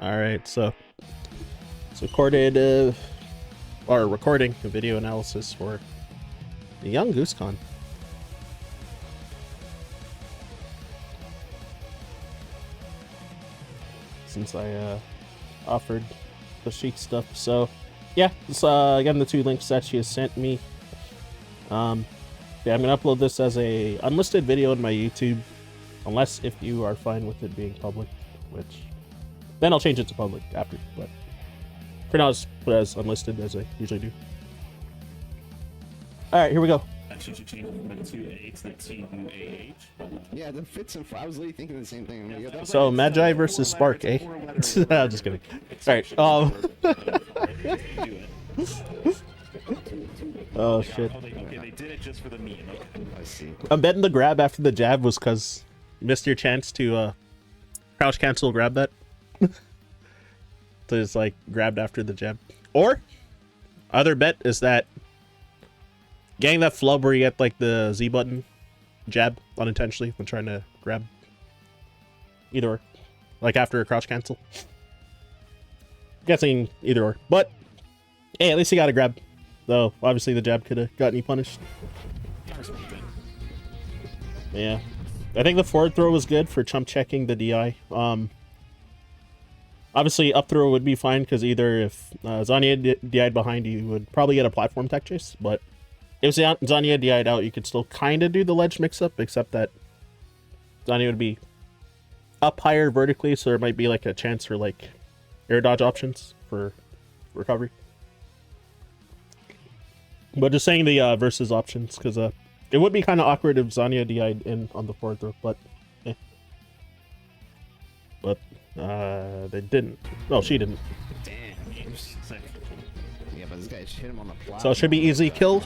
All right, so it's recording a video analysis for the young Goosekhan. Since I offered the Sheik stuff, so yeah, this, again, the two links that she has sent me. Yeah, I'm gonna upload this as a unlisted video on my YouTube, unless if you are fine with it being public, which then I'll change it to public after. But for now, just put it as unlisted as I usually do. All right, here we go. Yeah, that fits in. I was literally thinking the same thing. Like, yeah, So Magi versus Spark, eh? I'm just kidding. All right. Oh shit. Okay, they did it just for the meme. I see. I'm betting the grab after the jab was because you missed your chance to crouch cancel grab that. So it's like grabbed after the jab. Or other bet is that getting that flub where you get like the Z button jab unintentionally when trying to grab. Either or. Like after a crouch cancel. Guessing either or. But hey, at least you got a grab. Though obviously the jab could have gotten you punished. Yeah. I think the forward throw was good for chump checking the DI. Obviously up throw would be fine because either if Zanya DI'd behind you, would probably get a platform tech chase, but if Zanya DI'd out, you could still kind of do the ledge mix-up, except that Zanya would be up higher vertically, so there might be like a chance for like air dodge options for recovery. But just saying the versus options, because it would be kind of awkward if Zanya DI'd in on the forward throw, but eh. But they didn't. No, she didn't. Damn. Yeah, but this guy hit him on the platform. So it should be easy kill.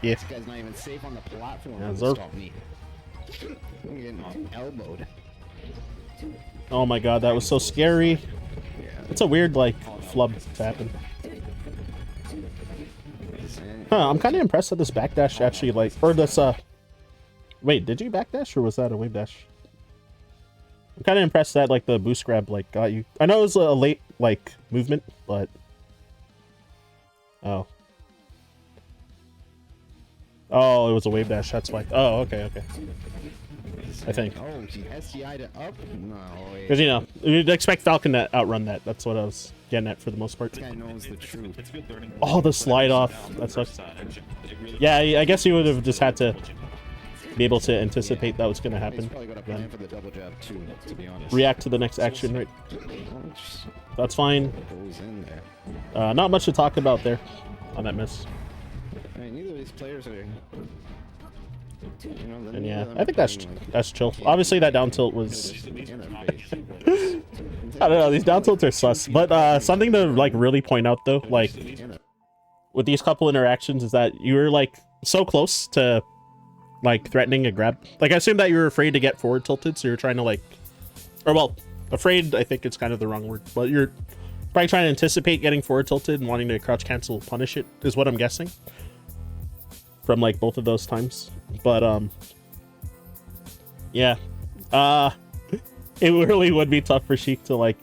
Yeah. This guy's not even safe on the platform. Yeah, Stop me. I'm getting elbowed. Oh my god, that was so scary. Yeah. It's a weird like flub to happen. Huh, I'm kind of impressed that this backdash actually like, or this wait, did you backdash or was that a wave dash? I'm kind of impressed that like the boost grab like got you. I know it was a late like movement, but oh, it was a wave dash. That's why. Oh, okay. I think. Oh, he SCI'd it up? No way. Because you know you'd expect Falcon to outrun that. That's what I was getting at for the most part. This guy knows the truth. Oh, the slide off. That sucks. Yeah, I guess you would have just had to be able to anticipate that was going to happen. He's probably got a plan for the double jab too, to be honest. React to the next action, right? That's fine. Goes in there. Not much to talk about there on that miss. I mean, neither of these players are. You know, And yeah, I think that's chill. Obviously, that down tilt was. I don't know. These down tilts are sus, but something to like really point out though, like with these couple interactions, is that you were like so close to like threatening a grab. Like I assume that you were afraid to get forward tilted, so you're trying to like, or well, afraid. I think it's kind of the wrong word, but you're probably trying to anticipate getting forward tilted and wanting to crouch cancel punish it is what I'm guessing from like both of those times. But yeah, it really would be tough for Sheik to like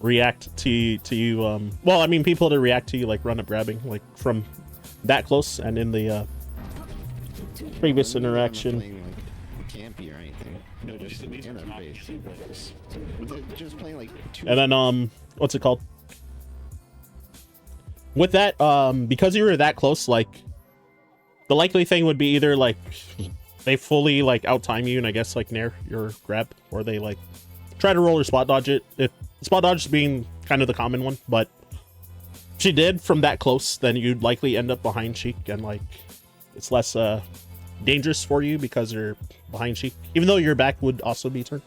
react to you. Well, I mean, people to react to you like run up grabbing like from that close and in the previous interaction. Campy or anything. No, just interface. Just playing like two. And then what's it called? With that, because you were that close, like the likely thing would be either like they fully like out time you and I guess like nair your grab, or they like try to roll or spot dodge it. If spot dodge being kind of the common one, but if she did from that close, then you'd likely end up behind Sheik and like it's less dangerous for you because you're behind Sheik, even though your back would also be turned.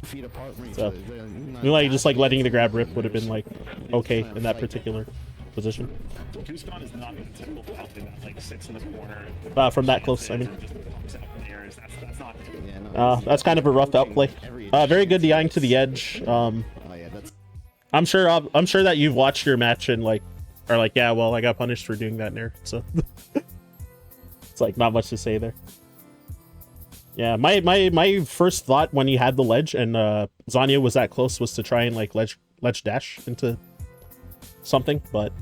Feet apart from each So other. like just like letting the grab rip would have been like okay in that particular position. Goosekhan is not the typical Falcon that like sits in the corner. From that close, I mean. That's not him. Yeah, no, That's kind of a rough outplay. Very good DIing to the edge. oh yeah, that's I'm sure that you've watched your match and like are like, yeah, well, I got punished for doing that nair, so it's like not much to say there. Yeah, my first thought when he had the ledge and Zanya was that close was to try and like ledge dash into something, but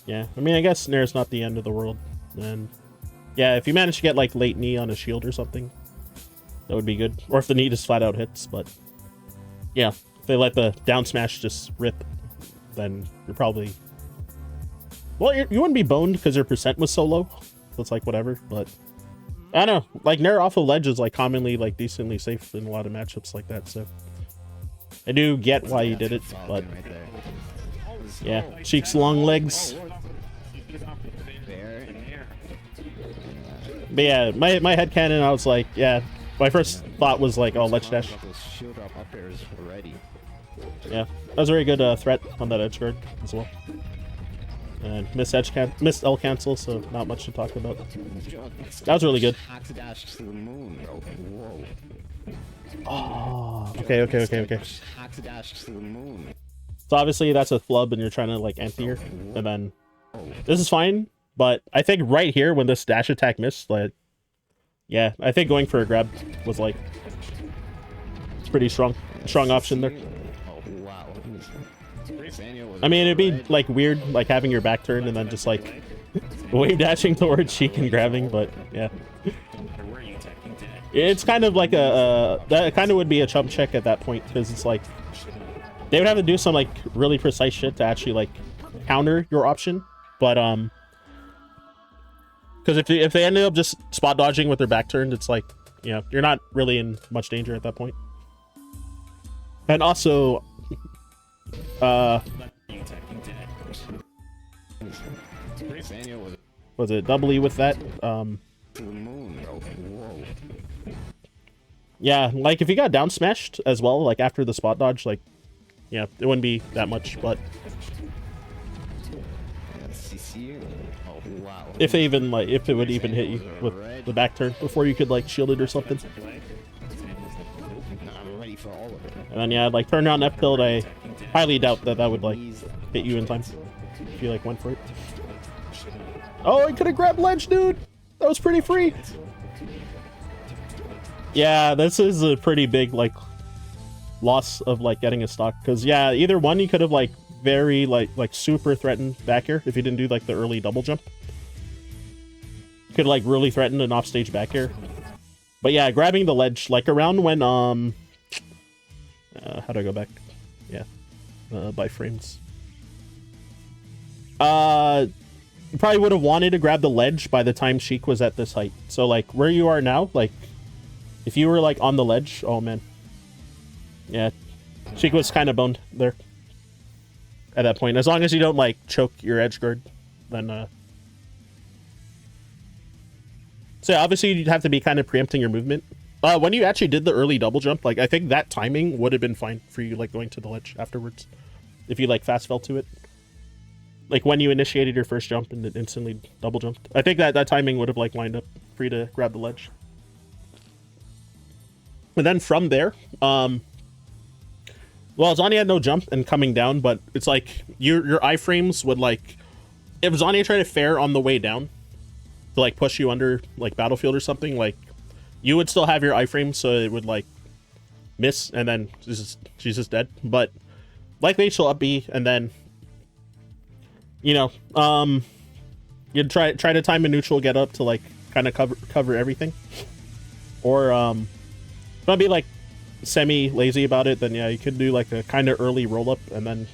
yeah, I mean, I guess Nair's not the end of the world. And yeah, if you manage to get like late knee on a shield or something, that would be good. Or if the knee just flat out hits, but yeah, if they let the down smash just rip, then you're probably, well, you wouldn't be boned because your percent was so low. So it's like whatever, but I don't know. Like Nair off of ledge is like commonly like decently safe in a lot of matchups like that. So I do get why you did it, but yeah, Cheek's long legs. But yeah, my headcanon, I was like, yeah, my first thought was like, oh, ledge dash. Yeah, that was a very good threat on that edge guard as well. And missed L cancel, so not much to talk about. That was really good. Oh, okay. So obviously that's a flub and you're trying to like anti her, and then this is fine, but I think right here when this dash attack missed, like, yeah, I think going for a grab was like pretty strong option there. I mean, it'd be like weird like having your back turned and then just like wave dashing towards Cheek and grabbing, but yeah. It's kind of like that kind of would be a chump check at that point, because it's like they would have to do some like really precise shit to actually like counter your option, but because if they ended up just spot dodging with their back turned, it's like, you know, you're not really in much danger at that point. And also was it doubly with that? Yeah, like if you got down smashed as well, like after the spot dodge, like, yeah, it wouldn't be that much, but if they even like, if it would even hit you with the back turn before you could like shield it or something. And then yeah, like turn around F tilt, I highly doubt that would like hit you in time if you like went for it. Oh, I could have grabbed ledge, dude. That was pretty free. Yeah, this is a pretty big like loss of like getting a stock, because yeah, either one, you could have like very like super threatened back air if you didn't do like the early double jump. You could like really threaten an offstage back air. But yeah, grabbing the ledge like around when how do I go back? Yeah, by frames. You probably would have wanted to grab the ledge by the time Sheik was at this height. So like where you are now, like if you were like on the ledge, oh man. Yeah, Sheik was kind of boned there at that point. As long as you don't like choke your edge guard, then so yeah, obviously you'd have to be kind of preempting your movement. When you actually did the early double jump, like I think that timing would have been fine for you like going to the ledge afterwards. If you like fast fell to it. Like when you initiated your first jump and then instantly double jumped. I think that timing would have like lined up for you to grab the ledge. And then from there, well, Zanya had no jump and coming down, but it's like your iframes would like, if Zanya tried to fair on the way down to like push you under like battlefield or something, like you would still have your iframe, so it would like miss and then she's just dead. But likely she'll up B, and then you know, you'd try to time a neutral get up to like kind of cover everything, or don't be like semi lazy about it. Then yeah, you could do like a kind of early roll up and then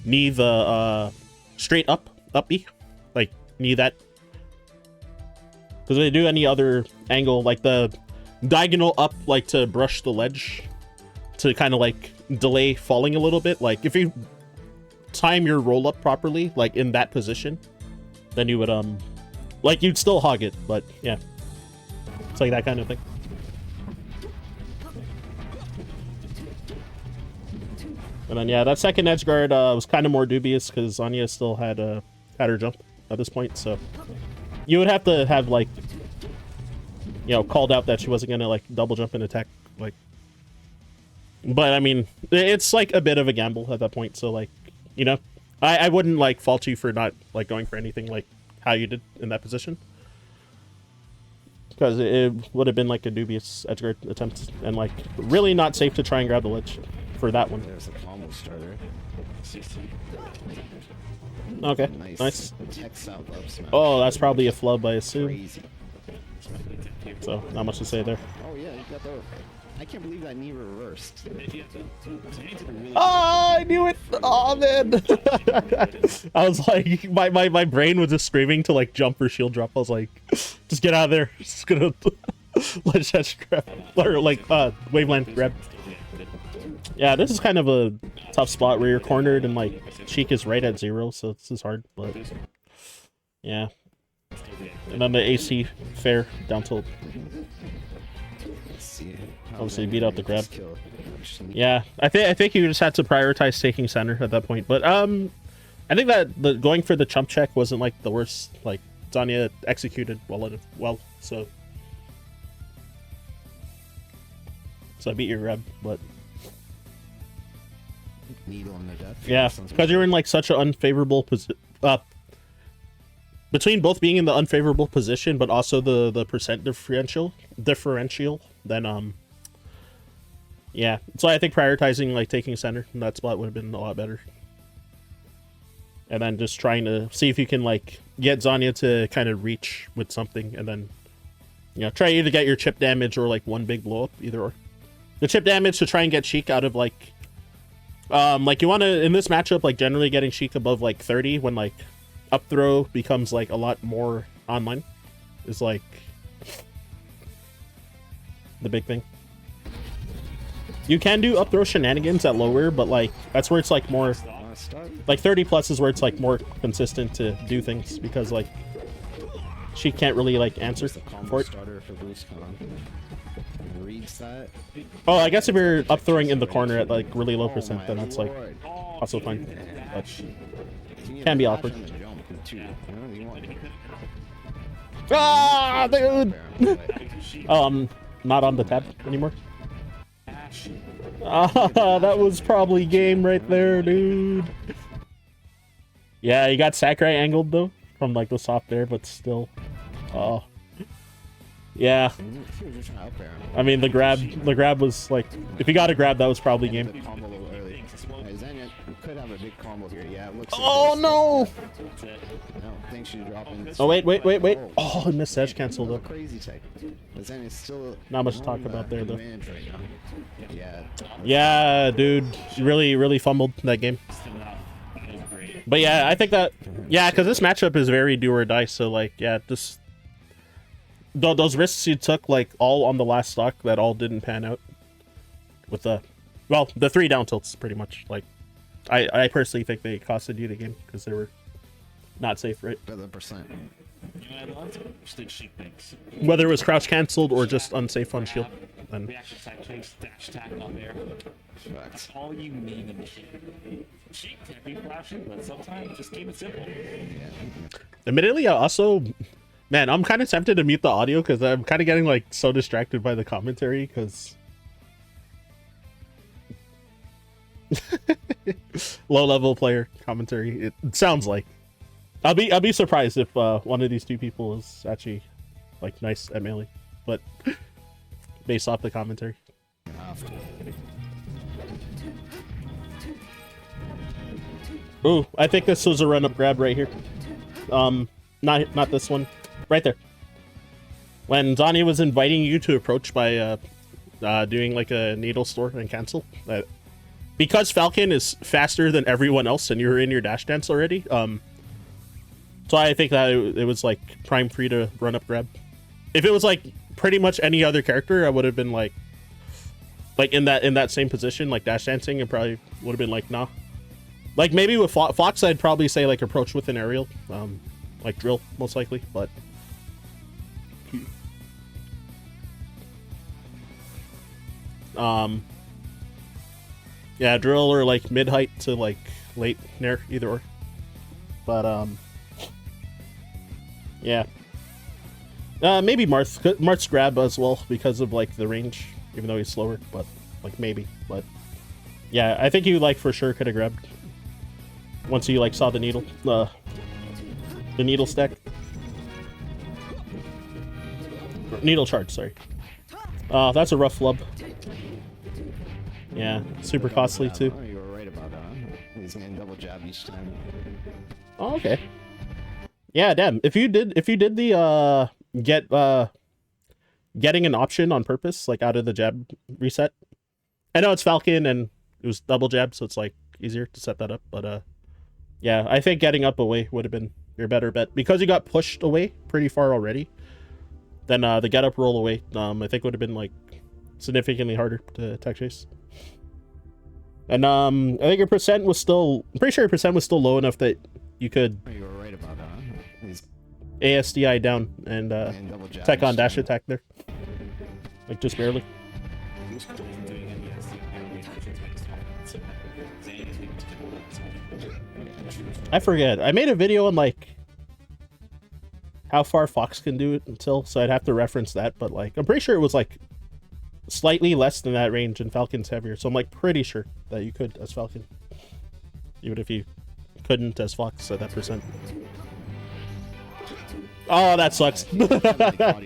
knee the straight up B, like knee that, because if they do any other angle like the diagonal up, like to brush the ledge to kind of like delay falling a little bit. Like if you time your roll up properly, like in that position, then you would like you'd still hog it, but yeah, it's like that kind of thing. And then yeah, that second edge guard was kind of more dubious because Zanya still had her jump at this point, so you would have to have like, you know, called out that she wasn't gonna like double jump and attack, like. But I mean, it's like a bit of a gamble at that point, so like, you know, I wouldn't like fault you for not like going for anything like how you did in that position. because it would have been like a dubious edgeguard attempt and like really not safe to try and grab the ledge for that one. There's a combo starter. Okay, Nice. nice. Tech south up smash. Oh, that's probably a flub, I assume. Crazy. So not much to say there. Oh yeah, you got the. I can't believe that knee reversed. Oh, I knew it! Oh man! I was like, my brain was just screaming to like jump or shield drop. I was like, just get out of there. Just gonna ledge dash grab or like waveland grab. Yeah, this is kind of a tough spot where you're cornered and like Cheek is right at 0, so this is hard. But yeah, and then the AC fair down tilt. Obviously beat out the grab. Yeah, I think you just had to prioritize taking center at that point. But I think that the going for the chump check wasn't like the worst. Like Zanya executed well, so I beat your grab, but Needle in the death. yeah, because you're in like such an unfavorable position. Between both being in the unfavorable position, but also the percent differential, then yeah. So I think prioritizing like taking center in that spot would have been a lot better. And then just trying to see if you can like get Zanya to kind of reach with something, and then try either get your chip damage or like one big blow up, either or. The chip damage to try and get Sheik out of like you want to in this matchup like generally getting Sheik above like 30 when like up throw becomes like a lot more online is like the big thing. You can do up throw shenanigans at lower, but like that's where it's like more like 30 plus is where it's like more consistent to do things, because like she can't really like answer for it. Starter for Goosekhan. Reads that. Oh, I guess if you're up throwing in the corner at like really low percent, then that's like also fine. But can be awkward. Ah, dude! Oh, I'm not on the tab anymore. Ah, that was probably game right there, dude. Yeah, you got Sakurai angled though from like the soft air, but still. Oh. Yeah. I mean, the grab was like, if you got a grab, that was probably game. Zanya could have a big combo here. Yeah, it looks. Oh no! I don't think she's dropping. Oh wait. Oh, I missed edge cancel though. Crazy tech. But Zanya's still not much to talk about there though. Right now. Yeah. Yeah, dude, really fumbled that game. But yeah, I think that because this matchup is very do or die. So like, yeah, this those risks you took like all on the last stock that all didn't pan out. With the 3 down tilts pretty much. Like, I personally think they costed you the game because they were not safe, right? The percent. Whether it was crouch canceled or just unsafe on shield. Then that's all you need in the machine. She can't be flashing, but sometimes just keep it simple. Admittedly, I also, man, I'm kind of tempted to mute the audio because I'm kind of getting like so distracted by the commentary because low level player commentary. It sounds like I'll be surprised if one of these two people is actually like nice at melee, but based off the commentary. Ooh, I think this was a run up grab right here. Not this one, right there. When Zanya was inviting you to approach by doing like a needle store and cancel. Because Falcon is faster than everyone else and you're in your dash dance already, so I think that it was like prime free to run up grab. If it was like pretty much any other character, I would have been like in that same position, like dash dancing, and probably would have been like nah. Like maybe with Fox, I'd probably say like approach with an aerial, like drill most likely, but. Yeah, drill or like mid height to like late nair, either or. But yeah. Maybe Marth's grab as well because of like the range, even though he's slower, but like maybe. But yeah, I think you like for sure could have grabbed once you like saw the needle, the needle stack. Needle charge, sorry. That's a rough flub. Yeah, super costly too. Oh, you were right about that. He's gonna double jab each time. Oh, okay. Yeah, damn. If you did the getting an option on purpose, like out of the jab reset. I know it's Falcon and it was double jab, so it's like easier to set that up, but yeah, I think getting up away would have been your better bet because you got pushed away pretty far already. Then the get up roll away, I think would have been like significantly harder to tech chase. And I think your percent was still, I'm pretty sure your percent was still low enough that you could Oh, you were right about that. He's ASDI down and double jab tech on each dash time. attack there. Like just barely. I forget. I made a video on like how far Fox can do it until, so I'd have to reference that, but like I'm pretty sure it was like slightly less than that range and Falcon's heavier, so I'm like pretty sure that you could as Falcon. Even if you couldn't as Fox at that percent. Oh, that sucks. Yeah.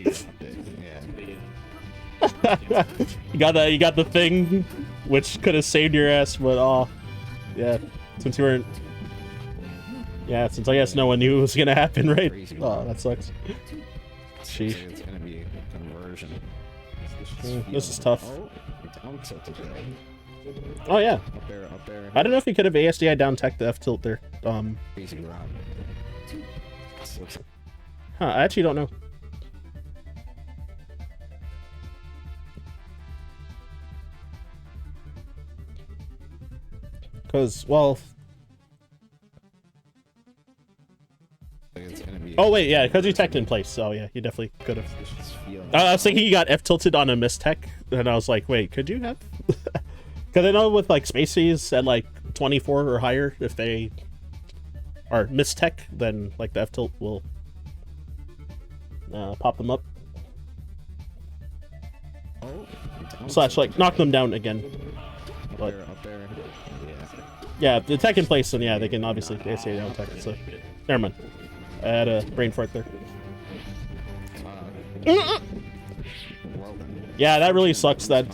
You got the thing which could have saved your ass, but oh yeah, since you weren't, yeah, since I guess no one knew it was gonna happen, right? Crazy. Oh, that sucks. Sheesh. It's gonna be a conversion. This is tough. Oh, down tilted there. Oh yeah, Up there, up there. I don't know if he could have ASDI down tech the F tilt there. Crazy round. Huh, I actually don't know. Because, well... It's gonna be Oh, wait, yeah, because you teched in place. So, yeah, you definitely could have. just feel I was thinking you got F-tilted on a mistech, and I was like, wait, could you have? Because I know with, like, Spacies at, like, 24 or higher, if they are mistech, then, like, the F-tilt will pop them up. Oh, down Slash, like, knock them down again. But, up there. yeah, the tech in place, and yeah, they can obviously ASDI down tech, so... Never mind. I had a brain fart there. Yeah. Well then. Yeah, that really sucks that...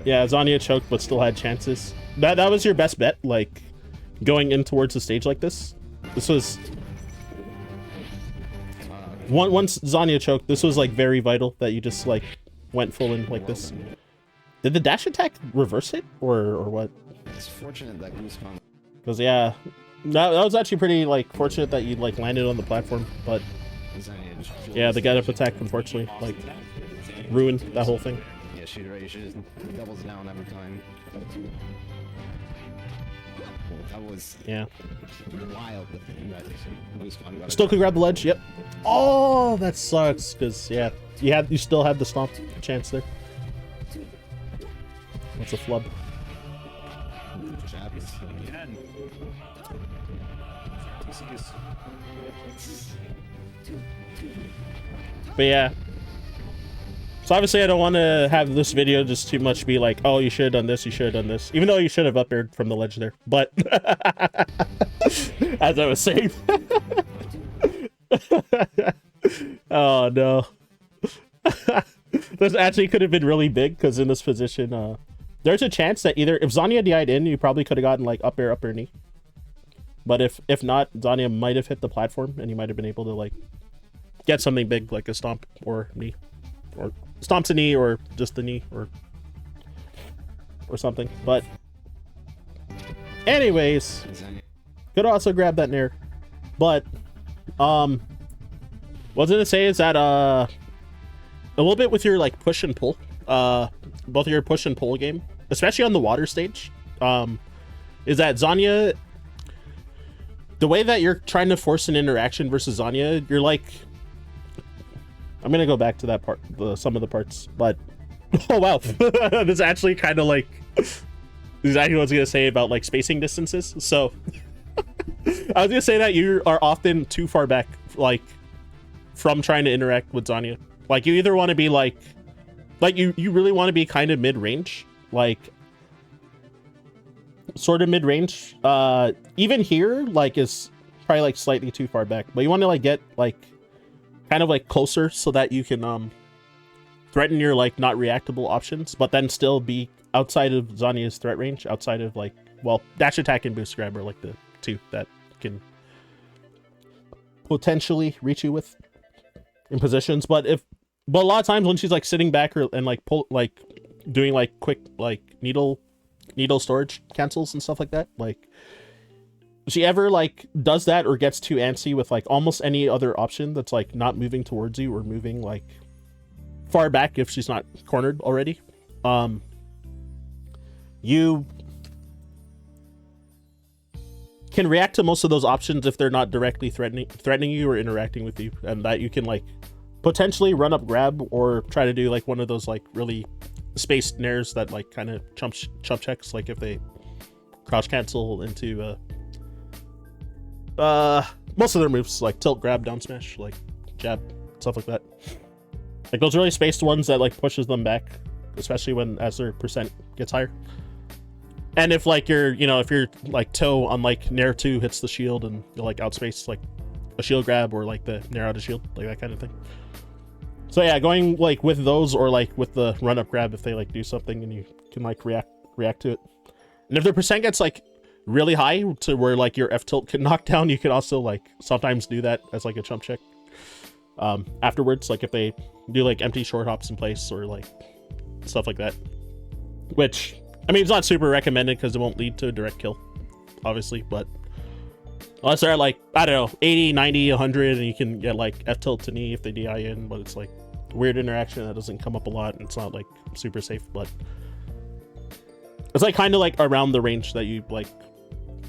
Yeah, Zanya choked but still had chances. That was your best bet, like, going in towards the stage like this. This was... Once Zanya choked, this was, like, very vital that you just, like, went full in like this. Did the dash attack reverse it? Or what? It's fortunate that Goosekhan Because, yeah... That was actually pretty, like, fortunate that you, like, landed on the platform, but... Yeah, the get-up attack, unfortunately, like, ruined that whole thing. Yeah, shoot right. She just doubles down every time. That was Yeah. wild. The thing that Goosekhan got. Still could grab the ledge, yep. Oh, that sucks, because, yeah, you still had the stomp chance there. What's a flub? Jab is- Again. But yeah. So obviously I don't want to have this video just too much be like, oh, you should have done this, you should have done this. Even though you should have up aired from the ledge there. But as I was saying. Oh no. This actually could have been really big because in this position, there's a chance that either if Zanya DI'd in, you probably could have gotten like up air knee. But if not, Zanya might have hit the platform and you might have been able to like get something big like a stomp or knee. Or stomps a knee or just the knee or something. But anyways, could also grab that nair. But what I was gonna say is that a little bit with your like push and pull, both your push and pull game, especially on the water stage, is that Zanya, the way that you're trying to force an interaction versus Zanya, you're like, I'm gonna go back to that part, some of the parts, but oh wow, this is actually kind of like exactly what I was gonna say about like spacing distances. So I was gonna say that you are often too far back, like from trying to interact with Zanya. Like you either want to be like you really want to be kind of mid-range, like sort of mid-range. Even here, like is probably like slightly too far back, but you want to like get like kind of like closer so that you can threaten your like not reactable options, but then still be outside of Zanya's threat range, outside of like, well, dash attack and boost grab are like the two that can potentially reach you with in positions. But a lot of times when she's like sitting back and like pull, like doing like quick like needle storage cancels and stuff like that, like if she ever like does that or gets too antsy with like almost any other option that's like not moving towards you or moving like far back if she's not cornered already, you can react to most of those options if they're not directly threatening you or interacting with you, and that you can like potentially run up grab or try to do like one of those like really spaced nairs that like kind of chump checks, like if they crouch cancel into most of their moves, like tilt, grab, down smash, like jab, stuff like that. Like those really spaced ones that like pushes them back, especially when as their percent gets higher. And if like if your like toe on like nair 2 hits the shield and you'll like outspace like a shield grab or like the nair out of shield, like that kind of thing. So yeah, going like with those or like with the run up grab if they like do something and you can like react to it. And if their percent gets like really high to where like your F tilt can knock down, you could also like sometimes do that as like a chump check afterwards, like if they do like empty short hops in place or like stuff like that, which I mean it's not super recommended because it won't lead to a direct kill obviously, but unless they're at like, I don't know, 80, 90, 100 and you can get like F tilt to knee if they DI in, but it's like weird interaction that doesn't come up a lot and it's not like super safe, but it's like kind of like around the range that you like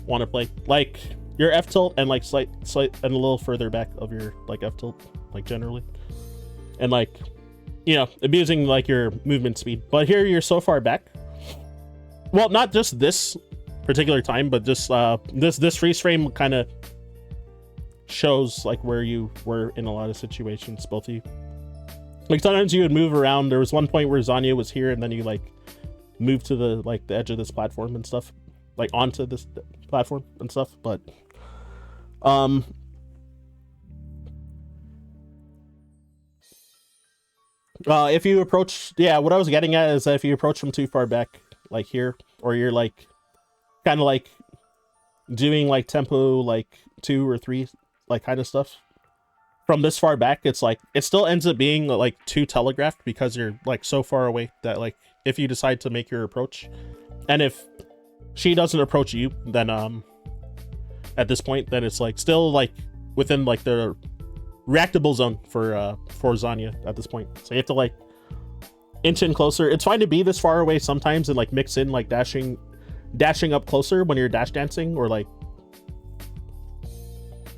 want to play, like your F tilt and like slight and a little further back of your like F tilt, like generally, and like abusing like your movement speed. But here you're so far back, well, not just this particular time, but just this freeze frame kind of shows like where you were in a lot of situations, both of you. Like sometimes you would move around. There was one point where Zanya was here and then you like move to the like the edge of this platform and stuff, like onto this platform and stuff. But if you approach, yeah, what I was getting at is that if you approach from too far back, like here, or you're like kind of like doing like tempo like 2 or 3 like kind of stuff from this far back, it's like it still ends up being like too telegraphed because you're like so far away that like if you decide to make your approach and if she doesn't approach you, then at this point then it's like still like within like the reactable zone for Zanya at this point. So you have to like inch in closer. It's fine to be this far away sometimes and like mix in like dashing up closer when you're dash dancing, or like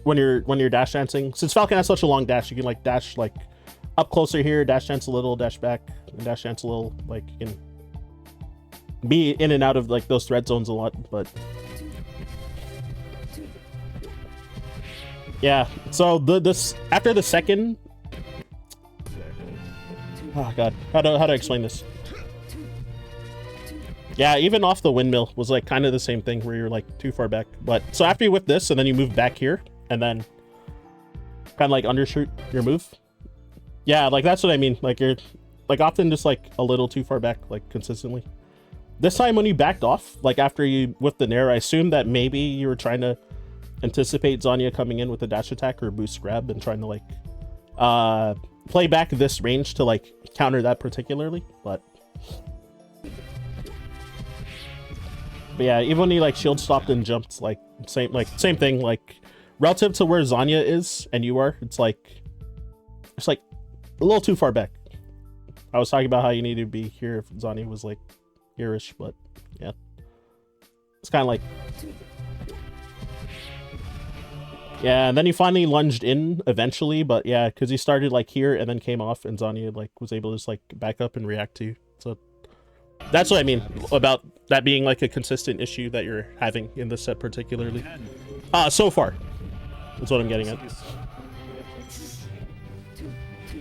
when you're dash dancing. Since Falcon has such a long dash, you can like dash like up closer here, dash dance a little, dash back, and dash dance a little. Like you can be in and out of like those thread zones a lot. But yeah, so this after the second, oh god, how to explain this? Yeah, even off the windmill was like kind of the same thing where you're like too far back. But so after you whip this and then you move back here and then kind of like undershoot your move. Yeah, like that's what I mean. Like you're like often just like a little too far back, like consistently. This time when you backed off, like after you whipped the nair, I assumed that maybe you were trying to anticipate Zanya coming in with a dash attack or boost grab and trying to like play back this range to like counter that particularly, but yeah, even when he like shield stopped and jumped, like same thing, like relative to where Zanya is and you are, it's like a little too far back. I was talking about how you need to be here if Zanya was like here-ish, but yeah, it's kind of like, yeah. And then you finally lunged in eventually, but yeah, because you started like here and then came off, and Zanya like was able to just like back up and react to you. So that's what I mean about that being like a consistent issue that you're having in this set particularly. So far, that's what I'm getting at.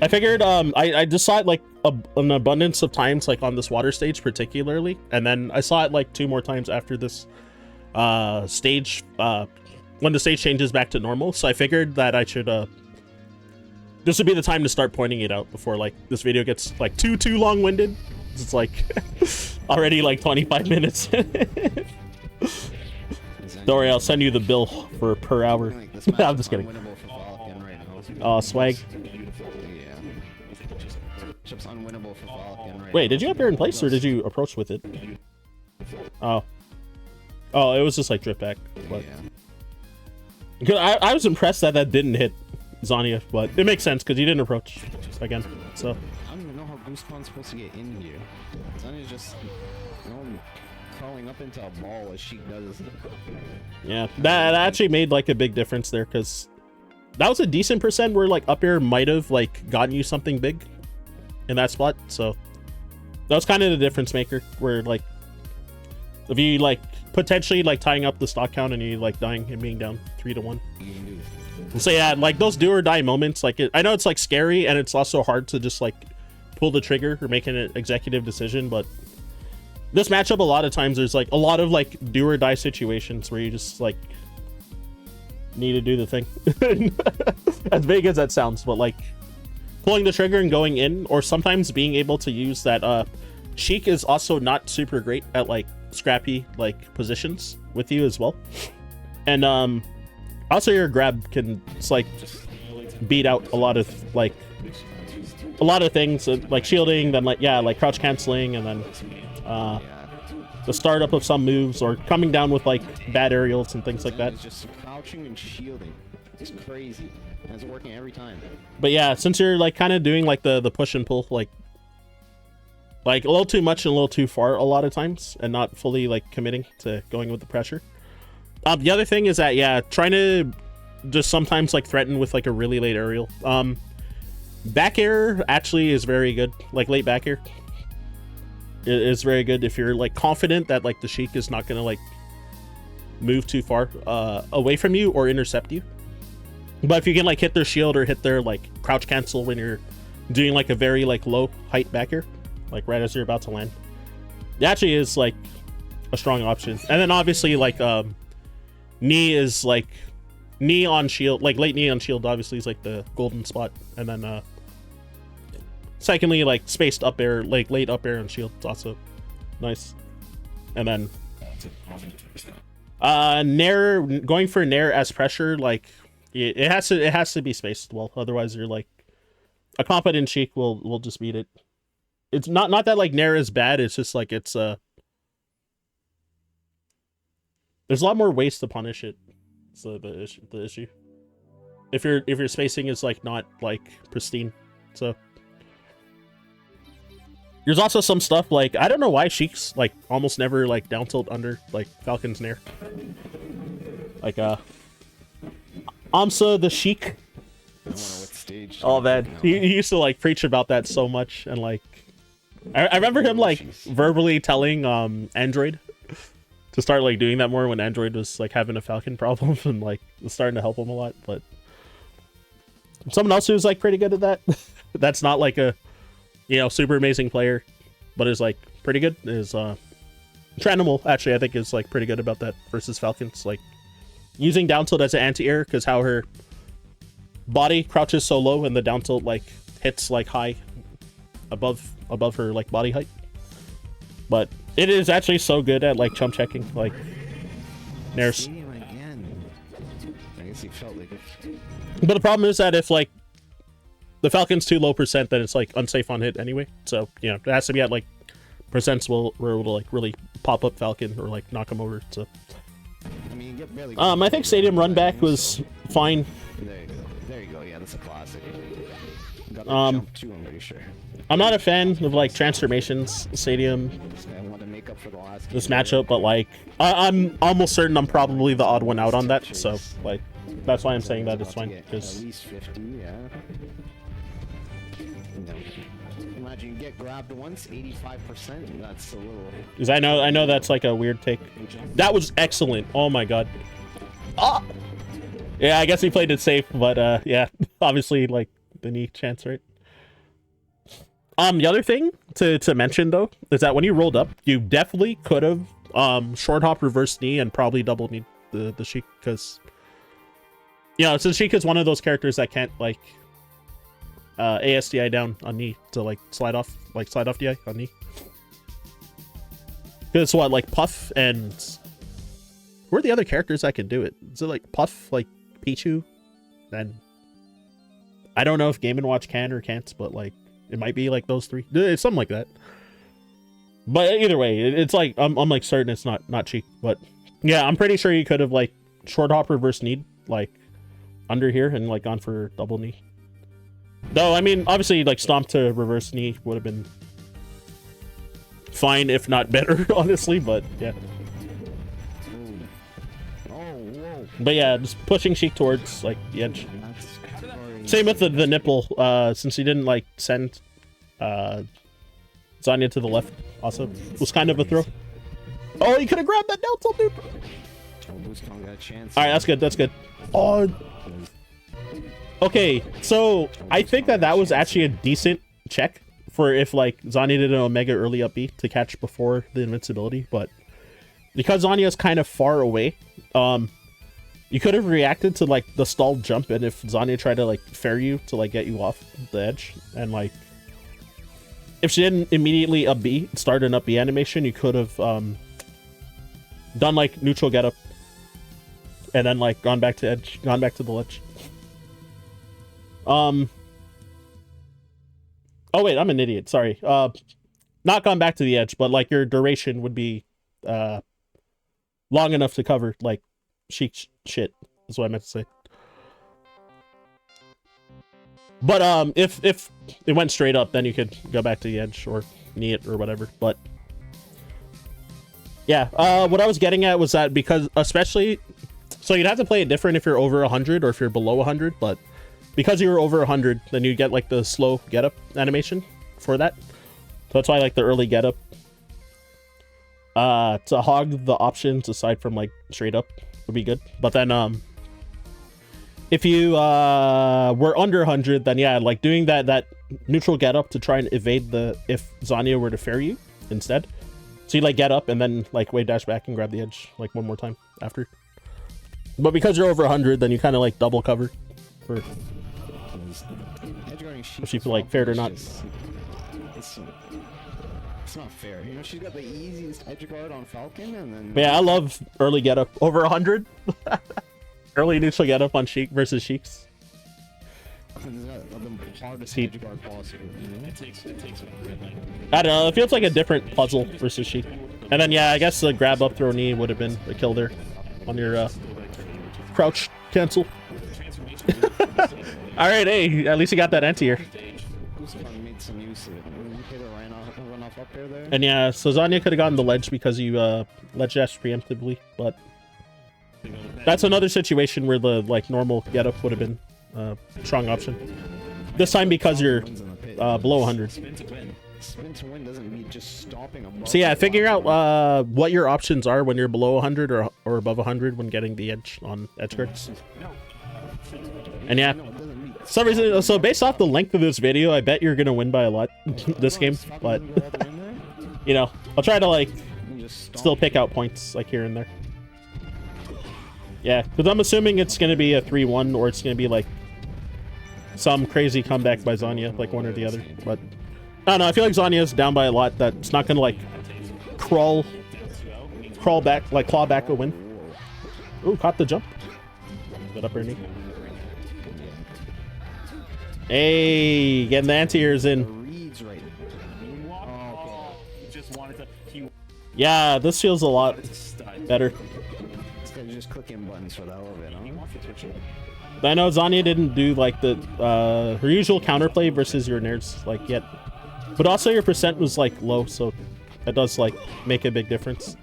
I figured I just saw it like an abundance of times like on this water stage particularly, and then I saw it like 2 more times after this stage when the stage changes back to normal. So I figured that I should this would be the time to start pointing it out before like this video gets like too long-winded. It's like already like 25 minutes. Don't worry, I'll send you the bill for per hour. I'm just kidding. Oh, swag. Wait, did you up air in place or did you approach with it? Oh. Oh, it was just like drip back. But... I was impressed that that didn't hit Zanya, but it makes sense because you didn't approach again. So I don't even know how Goosekhan's supposed to get in here. Zanya's just crawling up into a ball as she does. Yeah, that actually made like a big difference there because that was a decent percent where like up air might have like gotten you something big in that spot. So that was kind of the difference maker where like if you like potentially like tying up the stock count and you like dying and being down 3-1. So yeah, like those do or die moments, like I know it's like scary and it's also hard to just like pull the trigger or make an executive decision, but this matchup a lot of times there's like a lot of like do or die situations where you just like need to do the thing. As vague as that sounds, but like pulling the trigger and going in, or sometimes being able to use that Sheik is also not super great at like scrappy like positions with you as well, and also your grab can just like beat out a lot of things like shielding, then like yeah, like crouch canceling, and then the startup of some moves or coming down with like bad aerials and things like that. Just crouching and shielding. It's crazy. And it's working every time. But yeah, since you're like kind of doing like the push and pull like a little too much and a little too far a lot of times and not fully like committing to going with the pressure. The other thing is that yeah, trying to just sometimes like threaten with like a really late aerial. Back air actually is very good, like late back air. It is very good if you're like confident that like the Sheik is not gonna like move too far away from you or intercept you. But if you can like hit their shield or hit their like crouch cancel when you're doing like a very like low height back air, like right as you're about to land, it actually is like a strong option. And then obviously like knee is like knee on shield, like late knee on shield obviously is like the golden spot. And then secondly, like spaced up air, like late up air on shield is also nice. And then nair, going for nair as pressure, like it has to be spaced well, otherwise you're like a competent Sheik will just beat it. It's not that like nair is bad, it's just like it's there's a lot more ways to punish it. So the issue if your spacing is like not like pristine. So there's also some stuff like I don't know why Sheik's like almost never like down tilt under like Falcon's nair. Like Amsa the Sheik. Oh man, he used to like preach about that so much, and like I remember him like verbally telling Android to start like doing that more when Android was like having a Falcon problem and like was starting to help him a lot. But someone else who's like pretty good at that, that's not like a super amazing player, but is like pretty good, is Tranimal actually I think is like pretty good about that versus Falcons, like using down tilt as an anti-air because how her body crouches so low and the down tilt like hits like high above her like body height. But it is actually so good at like chump checking like nairs. But the problem is that if like the Falcon's too low percent, then it's like unsafe on hit anyway. So it has to be at like percents where it'll like really pop up Falcon or like knock him over. So I mean, you get barely I think Stadium run back was fine. There you go. Yeah, that's a classic. Got jump too, I'm pretty sure. I'm not a fan of like transformations Stadium I want to make up for the last this matchup, but like I'm almost certain I'm probably the odd one out on that. So like that's why I'm saying that it's fine. Because at least 50, yeah. No. Imagine you get grabbed once, 85%. That's a little. Because I know that's like a weird take. That was excellent. Oh my god. Ah! Yeah, I guess he played it safe, but yeah, obviously like the knee chance, right? The other thing to mention though is that when you rolled up, you definitely could have short hop reverse knee and probably double knee the Sheik, because since Sheik is one of those characters that can't like ASDI down on knee to like slide off DI on knee. It's what, like Puff and who are the other characters that can do it? Is it like Puff, like Pichu? And I don't know if Game & Watch can or can't, but like it might be like those three. It's something like that. But either way, it's like I'm like certain it's not cheek. But yeah, I'm pretty sure you could have like short hop reverse knee like under here and like gone for double knee. Though I mean, obviously like stomp to reverse knee would have been fine, if not better, honestly. But yeah. But yeah, just pushing Sheik towards like the edge. Same with the nipple, since he didn't like send Zanya to the left also. Was kind of a throw. Oh, he could have grabbed that down tilt, dude. Alright, that's good, that's good. Oh. Okay, so I think that was actually a decent check for if like Zanya did an Omega early up B to catch before the invincibility, but because Zanya is kind of far away, you could have reacted to like the stalled jump, and if Zanya tried to like fair you to like get you off the edge, and like if she didn't immediately up B, start an up B animation, you could have done like neutral get up and then like gone back to edge, gone back to the ledge. Oh wait, I'm an idiot, sorry. Not gone back to the edge, but like your duration would be long enough to cover like Sheik shit, is what I meant to say. But if it went straight up, then you could go back to the edge or knee it or whatever. But yeah, what I was getting at was that because especially, so you'd have to play it different if you're over 100 or if you're below 100, but because you were over 100, then you get like the slow get up animation for that. So that's why I like the early get up. To hog the options aside from like straight up would be good. But then if you were under 100, then yeah, like doing that neutral get up to try and evade the if Zanya were to fair you instead. So you like get up and then like wave dash back and grab the edge like one more time after. But because you're over 100, then you kind of like double cover for if you feel like fair or not. It's not fair. You know, she's got the easiest edge guard on Falcon, and then. But yeah, I love early get up over 100. Early neutral get up on Sheik versus Sheiks. I don't know. It feels like a different puzzle versus Sheik. And then yeah, I guess the grab up throw knee would have been a kill there on your crouch cancel. All right, hey, at least you got that anti-air. And yeah, so Zanya could have gotten the ledge because you ledge dash preemptively, but that's another situation where the like normal get up would have been a strong option. This time because you're below 100. So yeah, figuring out what your options are when you're below 100 or above 100 when getting the edge on edge guards. And yeah, for some reason, so based off the length of this video, I bet you're gonna win by a lot this game, but you know, I'll try to like still pick out points like here and there. Yeah, because I'm assuming it's gonna be a 3-1 or it's gonna be like some crazy comeback by Zanya, like one or the other. But I don't know, I feel like Zanya's down by a lot. That's not gonna like crawl back, like claw back a win. Ooh, caught the jump. Good up air knee. Hey, getting the anti-airs in. Yeah, this feels a lot better. Just clicking buttons for the hell of it, huh? I know Zanya didn't do like the her usual counterplay versus your nairs like yet, but also your percent was like low, so that does like make a big difference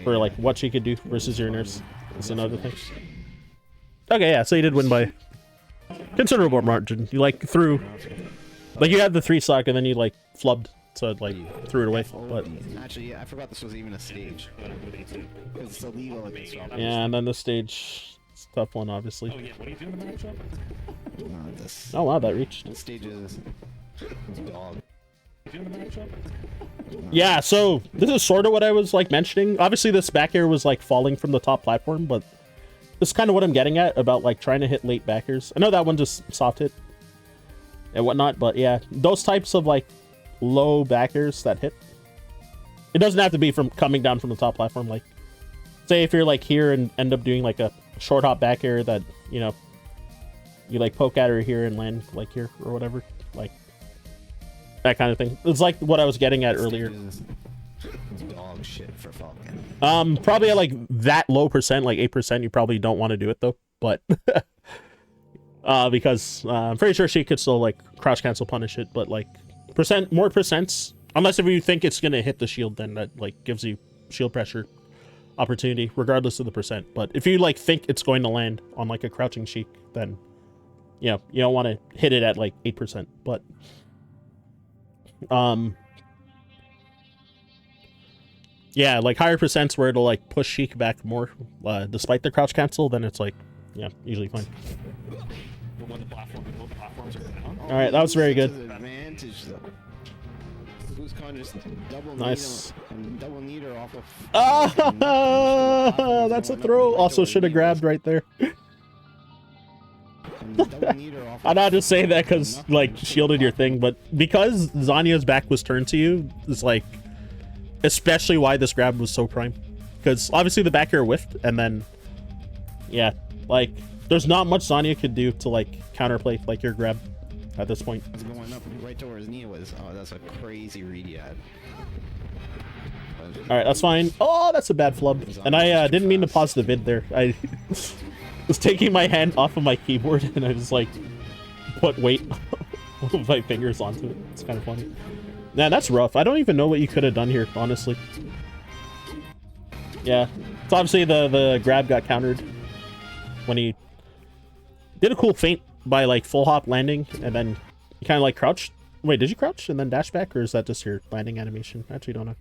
for like what she could do versus your nairs. That's another thing. Okay, yeah, so you did win by considerable margin. You like threw, like you had the 3 stock and then you like flubbed, so it, like threw it away. But actually, yeah, I forgot this was even a stage. It's illegal against Rob. Yeah, and then the stage, it's a tough one, obviously. Oh yeah, what are you doing in the matchup? Oh wow, that reached. The stage is dog. Yeah, so this is sort of what I was like mentioning. Obviously, this back air was like falling from the top platform, but this is kind of what I'm getting at about like trying to hit late back airs. I know that one just soft hit. and whatnot. But yeah, those types of like low backers that hit. It doesn't have to be from coming down from the top platform. Like, say if you're like here and end up doing like a short hop back air that, you know, you like poke at her here and land like here or whatever, like that kind of thing. It's like what I was getting at earlier. Dog shit for Falcon. Probably at like that low percent, like 8%, you probably don't want to do it though. But because I'm pretty sure she could still like crouch cancel punish it, but like more percents. Unless if you think it's gonna hit the shield, then that like gives you shield pressure opportunity, regardless of the percent. But if you like think it's going to land on like a crouching Sheik, then you know you don't want to hit it at like 8%. But yeah, like higher percents where it'll like push Sheik back more, despite the crouch cancel, then it's like yeah, usually fine. When the platforms are down. All right, that was very good. Advantage though. Goosekhan just double Nice. double need her off of. Ah, that's a throw. Also should have grabbed right there. I'm not just saying that because like shielded your thing, but because Zanya's back was turned to you, it's like especially why this grab was so prime. Because obviously the back air whiffed, and then yeah, like there's not much Zanya could do to like counterplay like your grab at this point. It's going up right to where his knee was. Oh, that's a crazy read he had. All right, that's fine. Oh, that's a bad flub. And I didn't mean to pause the vid there. I was taking my hand off of my keyboard and I just like put weight of my fingers onto it. It's kind of funny. Man, that's rough. I don't even know what you could have done here, honestly. Yeah, so obviously the grab got countered when he did a cool feint by like full hop landing, and then you kind of like crouched. Wait, did you crouch and then dash back, or is that just your landing animation? I actually don't know.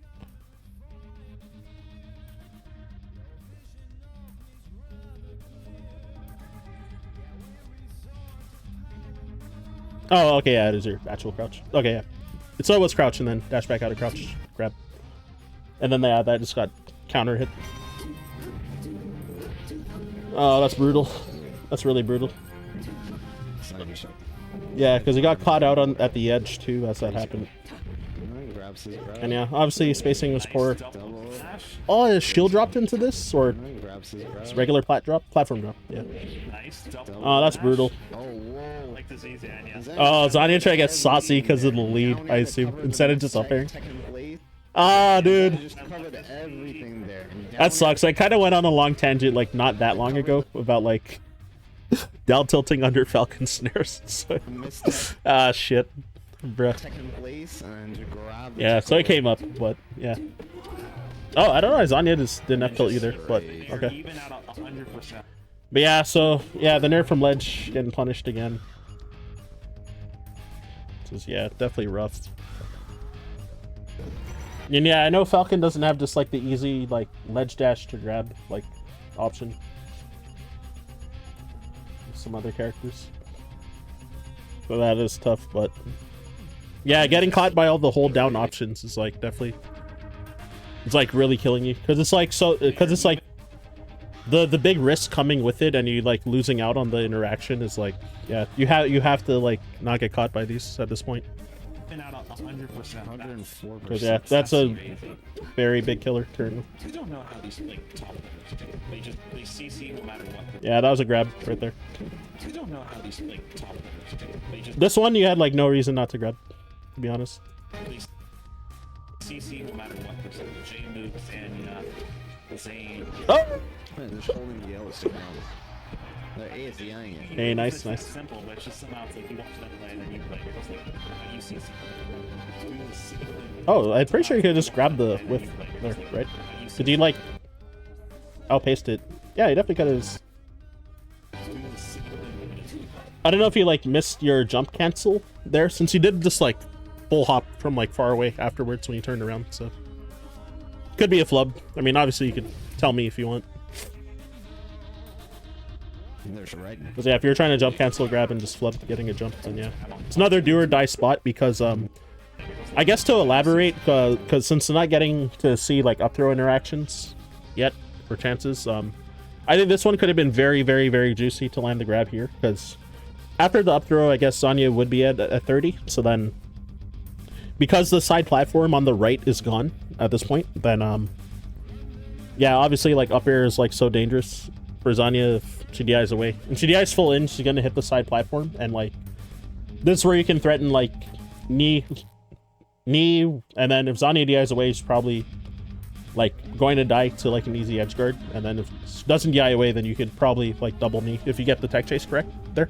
Oh, okay, yeah, it is your actual crouch. Okay, yeah. So it was crouch and then dash back out of crouch, grab. And then that just got counter hit. Oh, that's brutal. That's really brutal. Yeah, because he got caught out at the edge too as that happened. And yeah, obviously spacing was poor. Oh, his shield dropped into this, or it's regular platform drop. Yeah. Oh, that's brutal. Oh, Zanya trying to get saucy because of the lead, I assume, instead of just up airing. Ah, dude. That sucks. I kind of went on a long tangent like not that long ago about like down tilting under Falcon snares. So, ah, shit. Bruh. Yeah, so it came up, but yeah. Oh, I don't know. Zanya just didn't have tilt either, but okay. But yeah, so yeah, the nerf from ledge getting punished again. This is, yeah, definitely rough. And yeah, I know Falcon doesn't have just like the easy like ledge dash to grab like option. Some other characters. So that is tough, but yeah, getting caught by all the hold down options is like definitely, it's like really killing you because it's like the big risk coming with it, and you like losing out on the interaction is like, yeah, you have to like not get caught by these at this point. 104%. Yeah, that's a very big killer turn. I don't know how these like top players do. They CC no matter what. Yeah, that was a grab right there. I don't know how these like top players do. This one you had like no reason not to grab, to be honest. CC no matter what percent. J-Mook, Zanya, Zane. Oh! Man, they're holding the yellow stick down. They're ASDing it. Hey, nice, nice. It's simple, but it's just somehow it's like you watch them play and then you play. It's like you CC. Oh, I'm pretty sure you could just grab the whiff there, right? Did you like outpaced it? Yeah, you definitely could have. I don't know if you like missed your jump cancel there, since you did just like full hop from like far away afterwards when you turned around, so could be a flub. I mean, obviously you could tell me if you want. Because yeah, if you're trying to jump cancel grab and just flub getting a jump, then yeah, it's another do or die spot. Because I guess to elaborate, because since I'm not getting to see like up throw interactions yet for chances, I think this one could have been very, very, very juicy to land the grab here, because after the up throw, I guess Zanya would be at 30. So then, because the side platform on the right is gone at this point, then yeah, obviously like up air is like so dangerous for Zanya if she DIs away. And she DIs full in, she's gonna hit the side platform, and like this is where you can threaten like knee, and then if Zanya DIs away, she's probably like going to die to like an easy edge guard, and then if she doesn't DI away, then you could probably like double knee if you get the tech chase correct there.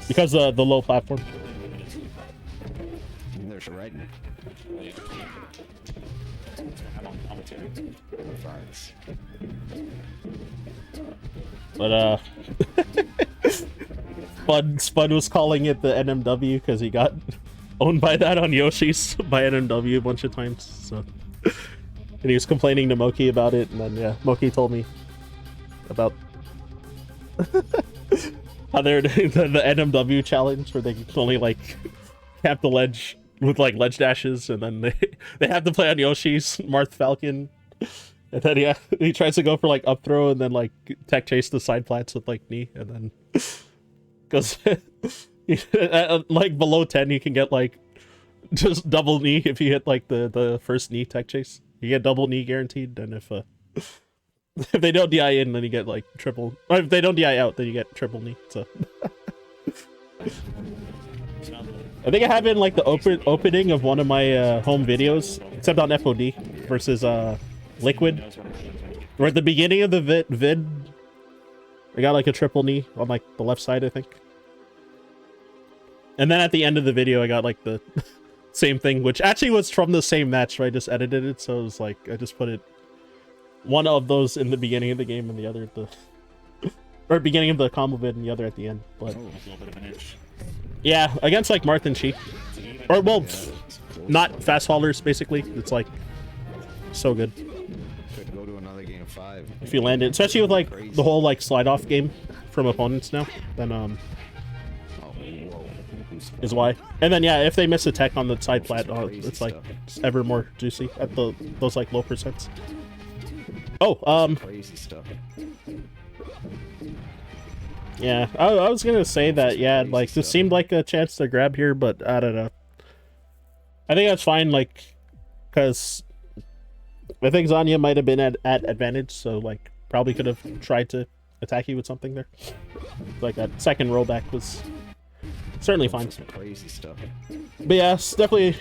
Because the low platform. There's your right. But Spud was calling it the NMW because he got owned by that on Yoshi's by NMW a bunch of times. So, and he was complaining to Moki about it, and then yeah, Moki told me about how they're doing the NMW challenge where they can only like cap the ledge with like ledge dashes, and then they have to play on Yoshi's Marth Falcon, and then yeah, he tries to go for like up throw and then like tech chase the side plats with like knee, and then goes like below 10 you can get like just double knee if you hit like the first knee tech chase. You get double knee guaranteed, and if they don't DI in, then you get like triple. Or if they don't DI out, then you get triple knee. So I think I have in like the opening of one of my home videos, except on FOD versus Liquid, where at the beginning of the vid, I got like a triple knee on like the left side, I think. And then at the end of the video, I got like the same thing, which actually was from the same match, so I just edited it. So it was like, I just put it, one of those in the beginning of the game and the other at the, or beginning of the combo vid and the other at the end. But yeah, against like Marth and Sheik. Or well, not fast fallers basically. It's like so good. Could go to another game 5. If you land it, especially with like the whole like slide off game from opponents now, then is why. And then yeah, if they miss a tech on the side plat, it's like ever more juicy at those like low percents. Oh, crazy stuff. Yeah, I was gonna say that, yeah, like this seemed like a chance to grab here, but I don't know. I think that's fine, like, because I think Zanya might have been at advantage, so like probably could have tried to attack you with something there. Like that second rollback was certainly fine. Crazy stuff. But yeah, it's definitely.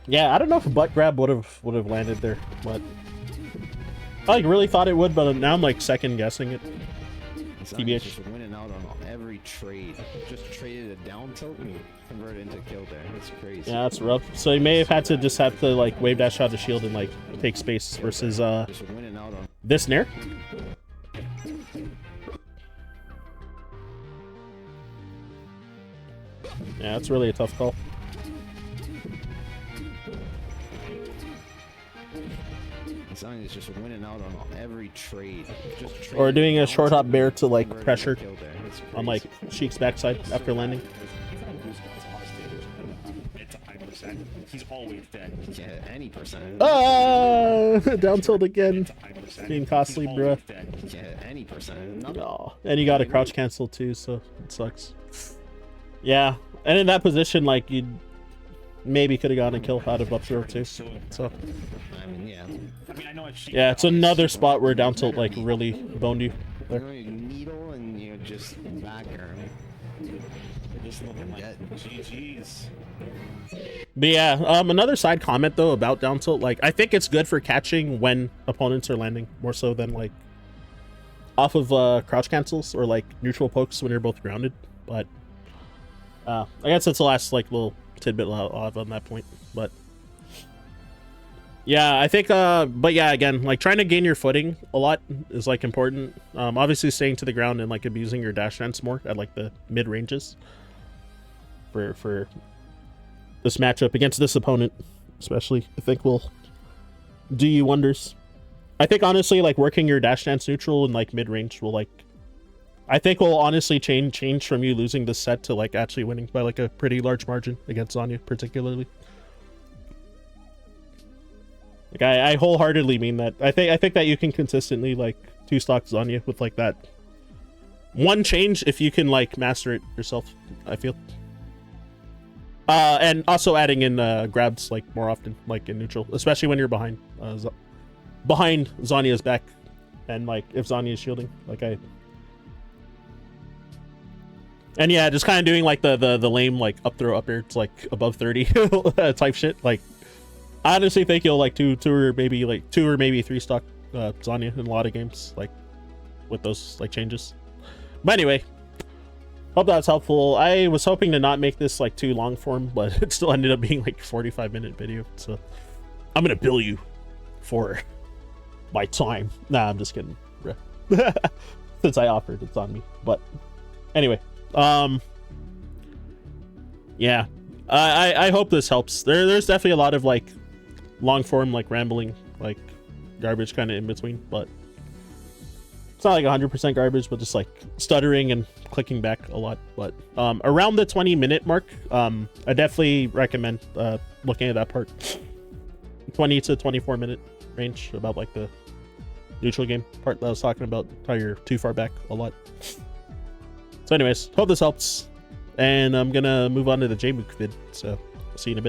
Yeah, I don't know if a butt grab would have landed there, but I like really thought it would, but now I'm like second guessing it. TBH. Just winning out on every trade. Just traded a down tilt and converted into kill there. It's crazy. Yeah, that's rough. So he may have had to just have to like wave dash out the shield and like take space versus just winning out on this Nair. Yeah, that's really a tough call. Zanya's just winning out on every trade. Just Or doing a short hop bear to like converted pressure into kill there. It's on like Sheik's backside after landing. It's 100%. He's always dead. yeah, any percent. Down tilt again. Being costly, bruh. Yeah, any percent. Oh, and you got a crouch cancel too, so it sucks. Yeah, and in that position, like you maybe could have gotten a kill out of up throw too. So I mean, yeah. I mean, I know yeah, it's another spot where down tilt like really boned you You there. know, you needle and you just back her. just looking like GG's. But yeah, another side comment though about down tilt, like I think it's good for catching when opponents are landing more so than like off of crouch cancels or like neutral pokes when you're both grounded. But I guess that's the last like little tidbit I'll have on that point. But yeah, I think but yeah, again, like trying to gain your footing a lot is like important. Obviously staying to the ground and like abusing your dash dance more at like the mid ranges for this matchup against this opponent especially, I think will do you wonders. I think honestly like working your dash dance neutral and like mid range will like, I think will honestly change from you losing this set to like actually winning by like a pretty large margin against Zanya particularly. Like I wholeheartedly mean that. I think that you can consistently like 2-stock Zanya with like that one change if you can like master it yourself, I feel. And also adding in grabs like more often, like in neutral, especially when you're behind behind Zanya's back, and like if Zanya is shielding, like and yeah, just kind of doing like the lame like up throw up air, it's like above 30 type shit. Like I honestly think you'll like two or maybe 3-stock Zanya in a lot of games, like with those like changes. But anyway, hope that's helpful. I was hoping to not make this like too long form, but it still ended up being like a 45-minute video. So I'm gonna bill you for my time. Nah, I'm just kidding. Since I offered, it's on me. But anyway, yeah, I hope this helps. There's definitely a lot of like long form, like rambling, like garbage kind of in between, but it's not like 100% garbage, but just like stuttering and clicking back a lot. But around the 20-minute mark, I definitely recommend looking at that part. 20 to 24-minute range, about like the neutral game part that I was talking about, how you're too far back a lot. So anyways, hope this helps, and I'm gonna move on to the JMOOC vid, so see you in a bit.